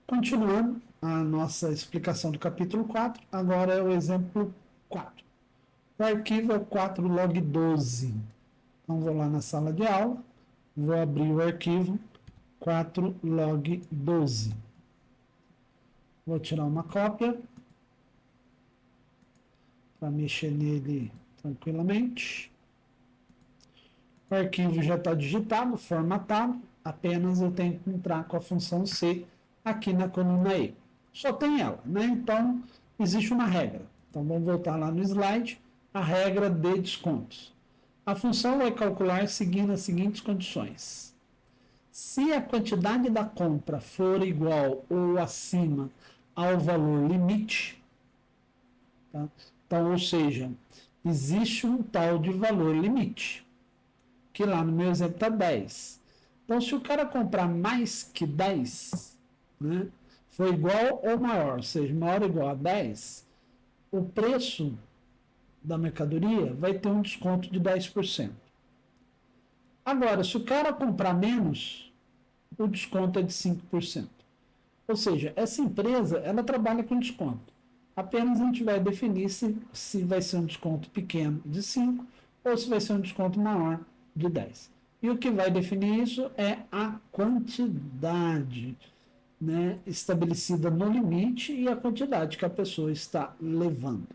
Continuando a nossa explicação do capítulo 4, agora é o exemplo 4. O arquivo é 4log12. Então, vou lá na sala de aula, vou abrir o arquivo 4log12. Vou tirar uma cópia para mexer nele tranquilamente. O arquivo já está digitado, formatado, apenas eu tenho que entrar com a função C aqui na coluna E. Só tem ela, né? Então, existe uma regra. Então, vamos voltar lá no slide, a regra de descontos. A função vai calcular seguindo as seguintes condições. Se a quantidade da compra for igual ou acima ao valor limite, tá? Então, ou seja, existe um tal de valor limite, que lá no meu exemplo está 10. Então, se o cara comprar mais que 10, né, for igual ou maior, ou seja, maior ou igual a 10, o preço da mercadoria vai ter um desconto de 10%. Agora, se o cara comprar menos, o desconto é de 5%. Ou seja, essa empresa, ela trabalha com desconto. Apenas a gente vai definir se vai ser um desconto pequeno de 5 ou se vai ser um desconto maior de 10. E o que vai definir isso é a quantidade, né, estabelecida no limite e a quantidade que a pessoa está levando.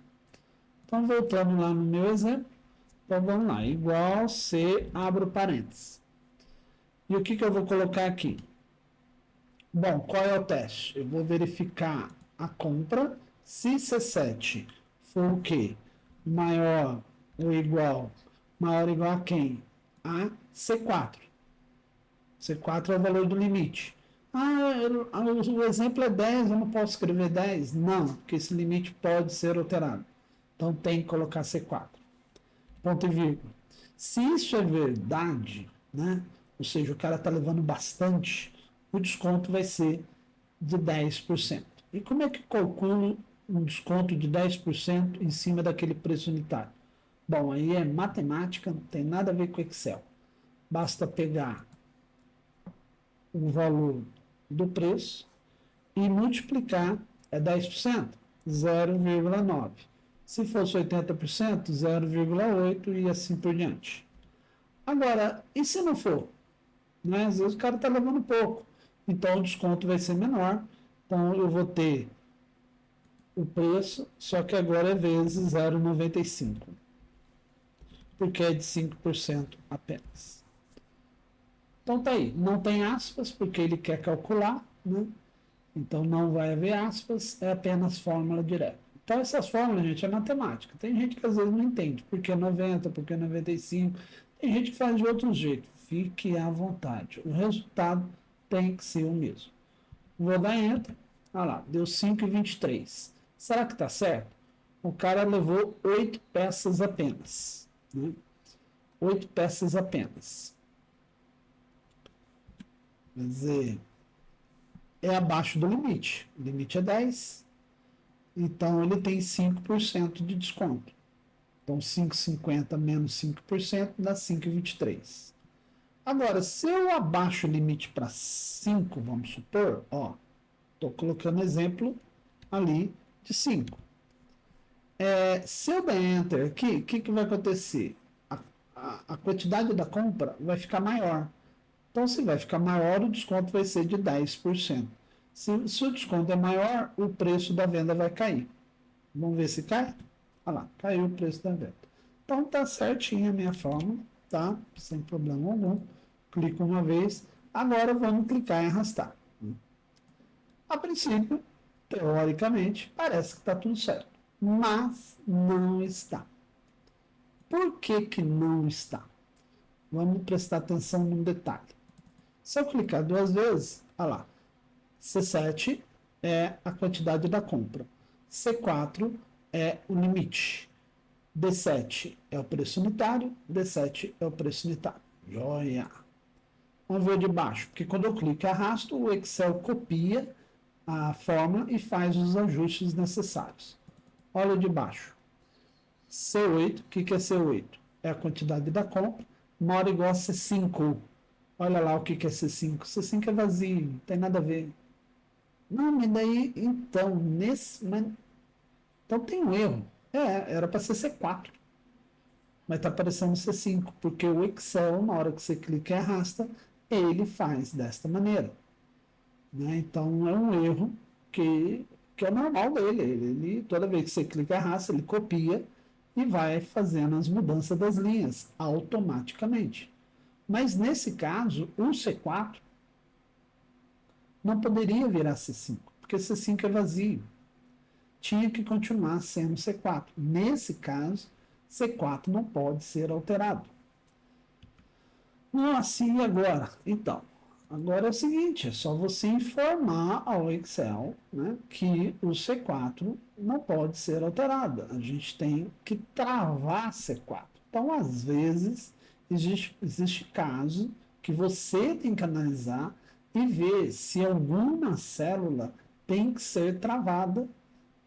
Então, voltando lá no meu exemplo, então vamos lá, igual C, abro parênteses. E o que eu vou colocar aqui? Bom, qual é o teste? Eu vou verificar a compra. Se C7 for o quê? Maior ou igual a quem? A C4. C4 é o valor do limite. O exemplo é 10, eu não posso escrever 10? Não, porque esse limite pode ser alterado. Então tem que colocar C4. Ponto e vírgula. Se isso é verdade, né? Ou seja, o cara está levando bastante, o desconto vai ser de 10%. E como é que calculo um desconto de 10% em cima daquele preço unitário? Bom, aí é matemática, não tem nada a ver com Excel. Basta pegar o valor do preço e multiplicar, é 10%, 0,9. Se fosse 80%, 0,8 e assim por diante. Agora, e se não for? Né? Às vezes o cara está levando pouco, então o desconto vai ser menor, então eu vou ter o preço, só que agora é vezes 0,95, porque é de 5% apenas. Então tá aí, não tem aspas, porque ele quer calcular, né? Então não vai haver aspas, é apenas fórmula direta. Então essas fórmulas, gente, é matemática. Tem gente que às vezes não entende, por que 90, por que 95, tem gente que faz de outro jeito. Fique à vontade. O resultado tem que ser o mesmo. Vou dar enter. Olha lá, deu 5,23. Será que está certo? O cara levou 8 peças apenas. Né? 8 peças apenas. Quer dizer, é abaixo do limite. O limite é 10. Então ele tem 5% de desconto. Então 5,50 menos 5% dá 5,23. Agora, se eu abaixo o limite para 5, vamos supor, ó, estou colocando exemplo ali de 5. Se eu der enter aqui, o que vai acontecer? A quantidade da compra vai ficar maior. Então, se vai ficar maior, o desconto vai ser de 10%. Se o desconto é maior, o preço da venda vai cair. Vamos ver se cai? Olha lá, caiu o preço da venda. Então, tá certinha a minha fórmula, tá? Sem problema algum. Clico uma vez. Agora, vamos clicar em arrastar. A princípio, teoricamente, parece que está tudo certo. Mas não está. Por que que não está? Vamos prestar atenção num detalhe. Se eu clicar duas vezes, olha lá, C7 é a quantidade da compra, C4 é o limite, D7 é o preço unitário, D7 é o preço unitário. Joia! Vamos ver de baixo, porque quando eu clico e arrasto, o Excel copia a fórmula e faz os ajustes necessários. Olha de baixo. C8, o que é C8? É a quantidade da compra, maior ou igual a C5. Olha lá o que é C5. C5 é vazio, não tem nada a ver. Não, mas daí, então, então tem um erro. Era para ser C4, mas está aparecendo C5, porque o Excel, na hora que você clica e arrasta, ele faz desta maneira. Né? Então é um erro que é normal dele. Toda vez que você clica e arrasta, ele copia e vai fazendo as mudanças das linhas automaticamente. Mas nesse caso, o C4 não poderia virar C5, porque C5 é vazio. Tinha que continuar sendo C4. Nesse caso, C4 não pode ser alterado. Nossa, e agora? Então, agora é o seguinte, é só você informar ao Excel, né, que o C4 não pode ser alterado. A gente tem que travar C4. Então, às vezes, existe caso que você tem que analisar e ver se alguma célula tem que ser travada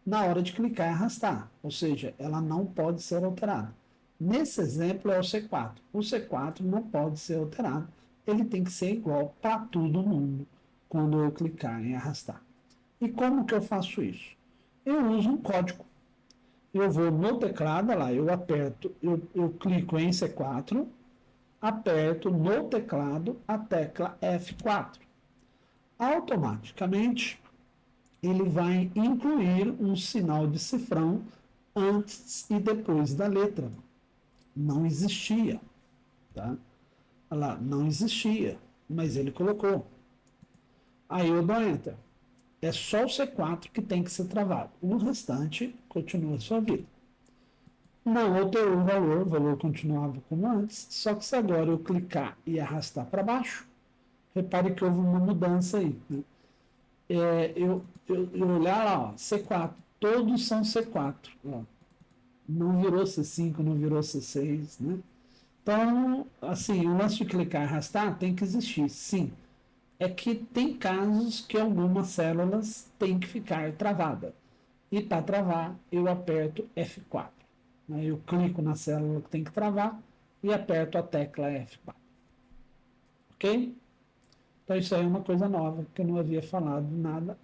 na hora de clicar e arrastar. Ou seja, ela não pode ser alterada. Nesse exemplo é o C4. O C4 não pode ser alterado. Ele tem que ser igual para todo mundo quando eu clicar em arrastar. E como que eu faço isso? Eu uso um código. Eu vou no teclado, lá, eu aperto, eu clico em C4, aperto no teclado a tecla F4. Automaticamente, ele vai incluir um sinal de cifrão antes e depois da letra. Não existia, tá? Olha lá, não existia, mas ele colocou. Aí eu dou Enter. É só o C4 que tem que ser travado. O restante continua a sua vida. Não alterou o valor continuava como antes, só que se agora eu clicar e arrastar para baixo, repare que houve uma mudança aí. Né? Eu olhar lá, ó, C4, todos são C4. Ó. Não virou C5, não virou C6, né? Então, assim, o lance de clicar e arrastar tem que existir, sim. É que tem casos que algumas células têm que ficar travada. E para travar, eu aperto F4. Né? Eu clico na célula que tem que travar e aperto a tecla F4. Ok? Então, isso aí é uma coisa nova que eu não havia falado nada.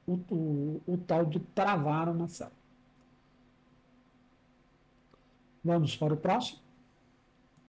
O tal de travar uma célula. Vamos para o próximo.